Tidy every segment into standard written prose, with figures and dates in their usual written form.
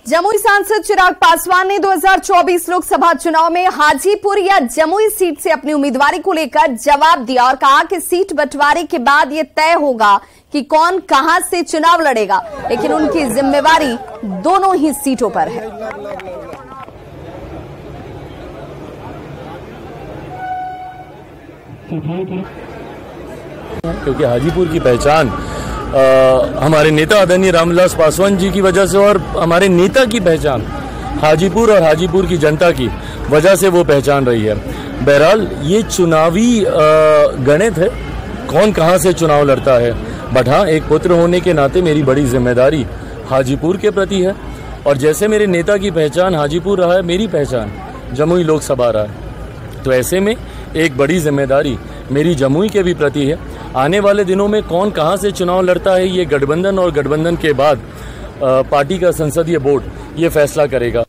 जमुई सांसद चिराग पासवान ने 2024 लोकसभा चुनाव में हाजीपुर या जमुई सीट से अपनी उम्मीदवारी को लेकर जवाब दिया और कहा कि सीट बंटवारे के बाद ये तय होगा कि कौन कहां से चुनाव लड़ेगा, लेकिन उनकी जिम्मेवारी दोनों ही सीटों पर है। क्योंकि हाजीपुर की पहचान हमारे नेता आदरणीय रामविलास पासवान जी की वजह से और हमारे नेता की पहचान हाजीपुर और हाजीपुर की जनता की वजह से वो पहचान रही है। बहरहाल ये चुनावी गणित है, कौन कहां से चुनाव लड़ता है, बट हाँ, एक पुत्र होने के नाते मेरी बड़ी जिम्मेदारी हाजीपुर के प्रति है और जैसे मेरे नेता की पहचान हाजीपुर रहा है, मेरी पहचान जमुई लोकसभा रहा है, तो ऐसे में एक बड़ी जिम्मेदारी मेरी जमुई के भी प्रति है। आने वाले दिनों में कौन कहां से चुनाव लड़ता है, ये गठबंधन और गठबंधन के बाद पार्टी का संसदीय बोर्ड ये फैसला करेगा।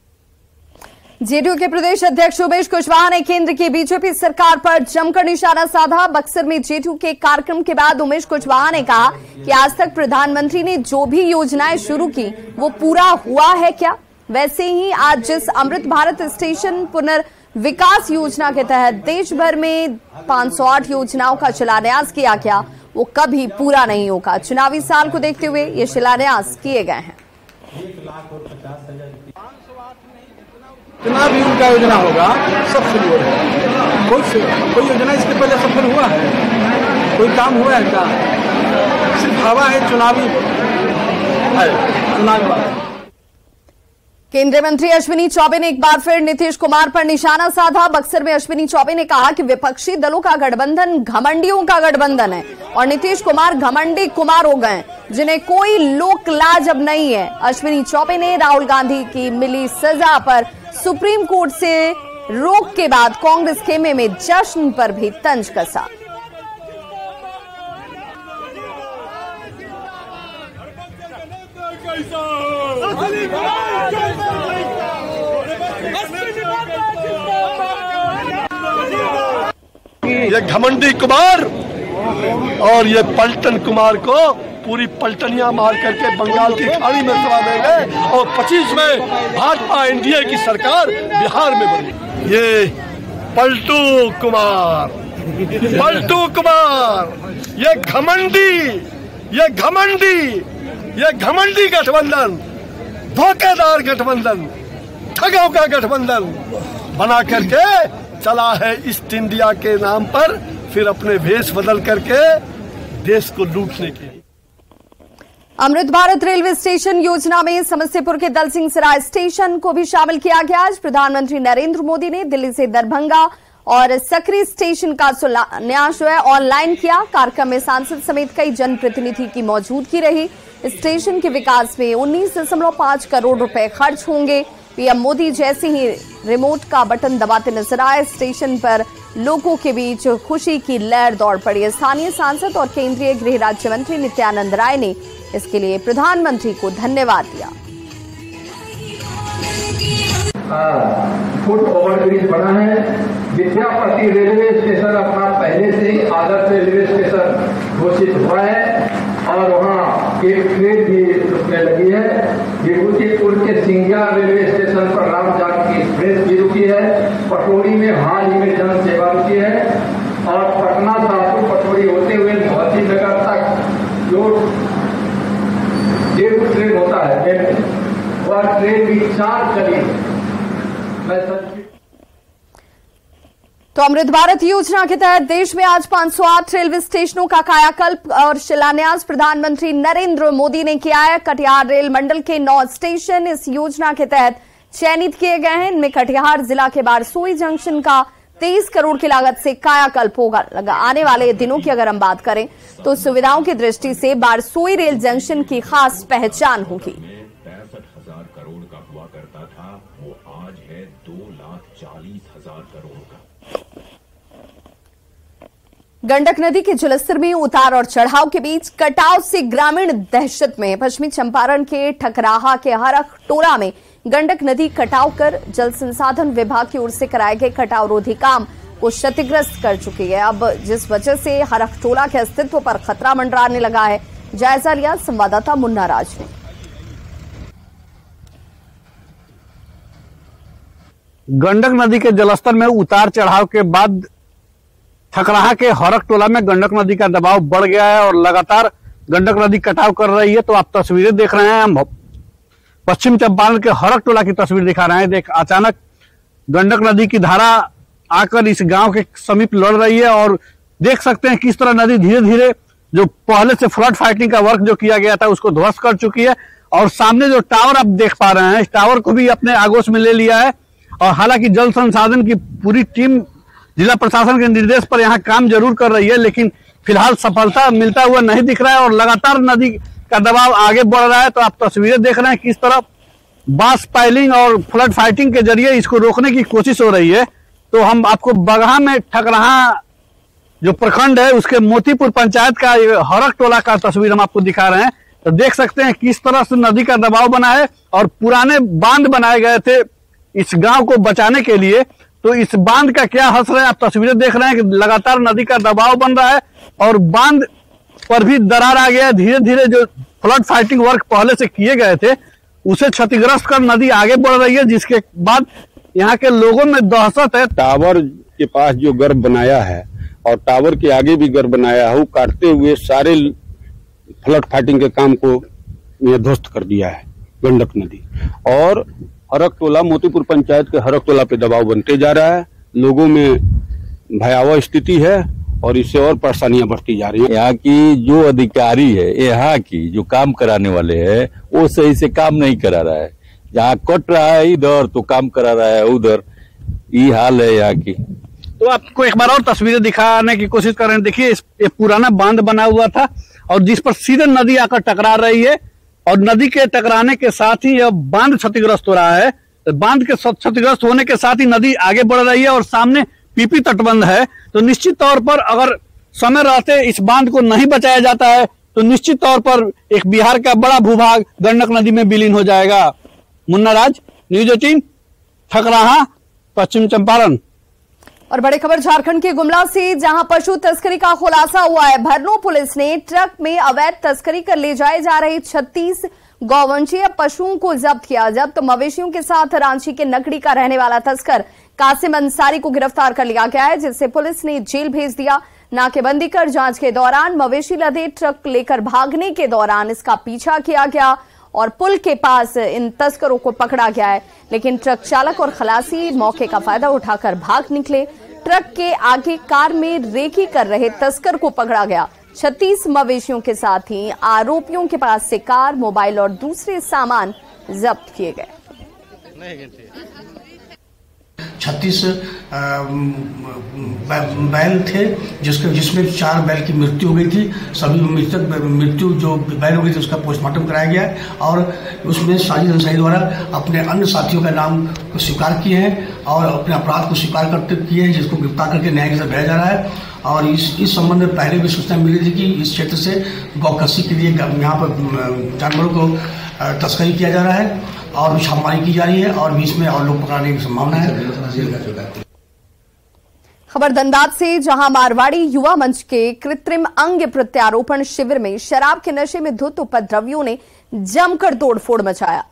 जेडीयू के प्रदेश अध्यक्ष उमेश कुशवाहा ने केंद्र की बीजेपी सरकार पर जमकर निशाना साधा। बक्सर में जेडीयू के कार्यक्रम के बाद उमेश कुशवाहा ने कहा कि आज तक प्रधानमंत्री ने जो भी योजनाएं शुरू की वो पूरा हुआ है क्या? वैसे ही आज जिस अमृत भारत स्टेशन पुनर्विकास योजना के तहत देश भर में 508 योजनाओं का शिलान्यास किया गया, वो कभी पूरा नहीं होगा। चुनावी साल को देखते हुए ये शिलान्यास किए गए हैं। चुनावी उनका योजना होगा, सब शुरू हो रहा है। कोई योजना इसके पहले सफल हुआ है? कोई काम हुआ है क्या? सिर्फ हवा है, चुनावी केंद्रीय मंत्री अश्विनी चौबे ने एक बार फिर नीतीश कुमार पर निशाना साधा। बक्सर में अश्विनी चौबे ने कहा कि विपक्षी दलों का गठबंधन घमंडियों का गठबंधन है और नीतीश कुमार घमंडी कुमार हो गए जिन्हें कोई लोक लाज अब नहीं है। अश्विनी चौबे ने राहुल गांधी की मिली सजा पर सुप्रीम कोर्ट से रोक के बाद कांग्रेस खेमे में जश्न पर भी तंज कसा। ये घमंडी कुमार और ये पलटन कुमार को पूरी पलटनियां मार करके बंगाल की खाड़ी में दबा देंगे और 25 में भाजपा एनडीए की सरकार बिहार में बनी। ये पलटू कुमार, ये घमंडी गठबंधन, धोखेदार गठबंधन, ठगों का गठबंधन बना करके चला है ईस्ट इंडिया के नाम पर, फिर अपने भेष बदल करके देश को लूटने के लिए। अमृत भारत रेलवे स्टेशन योजना में समस्तीपुर के दलसिंह सराय स्टेशन को भी शामिल किया गया। आज प्रधानमंत्री नरेंद्र मोदी ने दिल्ली से दरभंगा और सकरी स्टेशन का शिलान्यास ऑनलाइन किया। कार्यक्रम में सांसद समेत कई जनप्रतिनिधि की मौजूदगी रही। स्टेशन के विकास में 19.5 करोड़ रुपए खर्च होंगे। पीएम मोदी जैसे ही रिमोट का बटन दबाते नजर आए, स्टेशन पर लोगों के बीच खुशी की लहर दौड़ पड़ी। स्थानीय सांसद और केंद्रीय गृह राज्य मंत्री नित्यानंद राय ने इसके लिए प्रधानमंत्री को धन्यवाद दिया। फुट ओवरब्रिज बना है। विद्यापति रेलवे स्टेशन अपना पहले से ही आदर्श रेलवे स्टेशन घोषित हुआ है और वहाँ एक ट्रेन भी उसमें लगी है। विभूतिपुर के सिंगिया रेलवे स्टेशन पर राम जानकी एक्सप्रेस भी रुकी है। पटोरी में हाल ही में जन सेवा रुकी है और पटना शाहपुर पटोरी होते हुए भौती नगर तक जो डेमू ट्रेन होता है वह ट्रेन भी 4 चली। तो अमृत भारत योजना के तहत देश में आज 508 रेलवे स्टेशनों का कायाकल्प और शिलान्यास प्रधानमंत्री नरेंद्र मोदी ने किया है। कटिहार रेल मंडल के 9 स्टेशन इस योजना के तहत चयनित किए गए हैं। इनमें कटिहार जिला के बारसोई जंक्शन का 23 करोड़ की लागत से कायाकल्प होगा। आने वाले दिनों की अगर हम बात करें तो सुविधाओं की दृष्टि से बारसोई रेल जंक्शन की खास पहचान होगी। 65,000 करोड़ का हुआ करता था, वो आज है 2,40,000 करोड़ का। गंडक नदी के जलस्तर में उतार और चढ़ाव के बीच कटाव से ग्रामीण दहशत में। पश्चिमी चंपारण के ठकराहा के हरख टोला में गंडक नदी कटाव कर जल संसाधन विभाग की ओर से कराए गए कटाव रोधी काम को क्षतिग्रस्त कर चुकी है। अब जिस वजह से हरख टोला के अस्तित्व पर खतरा मंडराने लगा है। जायजा लिया संवाददाता मुन्ना राज ने। गंडक नदी के जलस्तर में उतार चढ़ाव के बाद ठकराहा के हरक टोला में गंडक नदी का दबाव बढ़ गया है और लगातार गंडक नदी कटाव कर रही है। तो आप तस्वीरें देख रहे हैं, हम पश्चिम चंपारण के हरक टोला की तस्वीर दिखा रहे हैं। अचानक गंडक नदी की धारा आकर इस गांव के समीप लड़ रही है और देख सकते हैं किस तरह नदी धीरे धीरे जो पहले से फ्लड फाइटिंग का वर्क जो किया गया था उसको ध्वस्त कर चुकी है। और सामने जो टावर आप देख पा रहे हैं, इस टावर को भी अपने आगोश में ले लिया है। और हालांकि जल संसाधन की पूरी टीम जिला प्रशासन के निर्देश पर यहाँ काम जरूर कर रही है, लेकिन फिलहाल सफलता मिलता हुआ नहीं दिख रहा है और लगातार नदी का दबाव आगे बढ़ रहा है। तो आप तस्वीरें देख रहे हैं किस तरह बास पाइलिंग और फ्लड फाइटिंग के जरिए इसको रोकने की कोशिश हो रही है। तो हम आपको बगहा में ठकराहा जो प्रखंड है उसके मोतीपुर पंचायत का हरक टोला का तस्वीर हम आपको दिखा रहे हैं। तो देख सकते हैं किस तरह से नदी का दबाव बना है और पुराने बांध बनाए गए थे इस गांव को बचाने के लिए। तो इस बांध का क्या असर है, आप तस्वीरें देख रहे हैं कि लगातार नदी का दबाव बन रहा है और बांध पर भी दरार आ गया है। धीरे धीरे जो फ्लड फाइटिंग वर्क पहले से किए गए थे उसे क्षतिग्रस्त कर नदी आगे बढ़ रही है, जिसके बाद यहाँ के लोगों में दहशत है। टावर के पास जो गर्भ बनाया है और टावर के आगे भी गर्भ बनाया है, वो काटते हुए सारे फ्लड फाइटिंग के काम को ध्वस्त कर दिया है गंडक नदी। और हरक टोला मोतीपुर पंचायत के हरक टोला पे दबाव बनते जा रहा है। लोगों में भयावह स्थिति है और इससे और परेशानियां बढ़ती जा रही है। यहाँ की जो अधिकारी है, यहाँ की जो काम कराने वाले हैं, वो सही से काम नहीं करा रहा है। जहाँ कट रहा है इधर तो काम करा रहा है उधर, ये हाल है यहाँ की। तो आपको एक बार और तस्वीरें दिखाने की कोशिश कर रहे हैं। देखिए ये पुराना बांध बना हुआ था और जिस पर सीधे नदी आकर टकरा रही है और नदी के टकराने के साथ ही यह बांध क्षतिग्रस्त हो रहा है। बांध के क्षतिग्रस्त होने के साथ ही नदी आगे बढ़ रही है और सामने पीपी तटबंध है। तो निश्चित तौर पर अगर समय रहते इस बांध को नहीं बचाया जाता है तो निश्चित तौर पर एक बिहार का बड़ा भूभाग गंडक नदी में विलीन हो जाएगा। मुन्ना राज, न्यूज 18, ठकराहा, पश्चिम चंपारण। और बड़ी खबर झारखंड के गुमला से, जहां पशु तस्करी का खुलासा हुआ है। भरनो पुलिस ने ट्रक में अवैध तस्करी कर ले जाए जा रहे 36 गौवंशीय पशुओं को जब्त किया। जब्त मवेशियों के साथ रांची के नकड़ी का रहने वाला तस्कर कासिम अंसारी को गिरफ्तार कर लिया गया है, जिसे पुलिस ने जेल भेज दिया। नाकेबंदी कर जांच के दौरान मवेशी लदे ट्रक लेकर भागने के दौरान इसका पीछा किया गया और पुल के पास इन तस्करों को पकड़ा गया है, लेकिन ट्रक चालक और खलासी मौके का फायदा उठाकर भाग निकले। ट्रक के आगे कार में रेकी कर रहे तस्कर को पकड़ा गया। 36 मवेशियों के साथ ही आरोपियों के पास से कार, मोबाइल और दूसरे सामान जब्त किए गए। 36 बैल थे जिसमें 4 बैल की मृत्यु हो गई थी। सभी मृत्यु जो बैल हो गई थी उसका पोस्टमार्टम कराया गया और उसमें साजिद अंसारी द्वारा अपने अन्य साथियों का नाम को स्वीकार किए हैं और अपने अपराध को स्वीकार करते किए हैं, जिसको गिरफ्तार करके न्याय के साथ भेजा जा रहा है। और इस संबंध में पहले भी सूचना मिली थी कि इस क्षेत्र से गौकसी के लिए यहाँ पर जानवरों को तस्करी किया जा रहा है और छापेमारी की जा रही है और बीच में और लोग पकड़ने की संभावना है। खबर धनबाद से, जहां मारवाड़ी युवा मंच के कृत्रिम अंग प्रत्यारोपण शिविर में शराब के नशे में धुत उपद्रवियों ने जमकर तोड़फोड़ मचाया।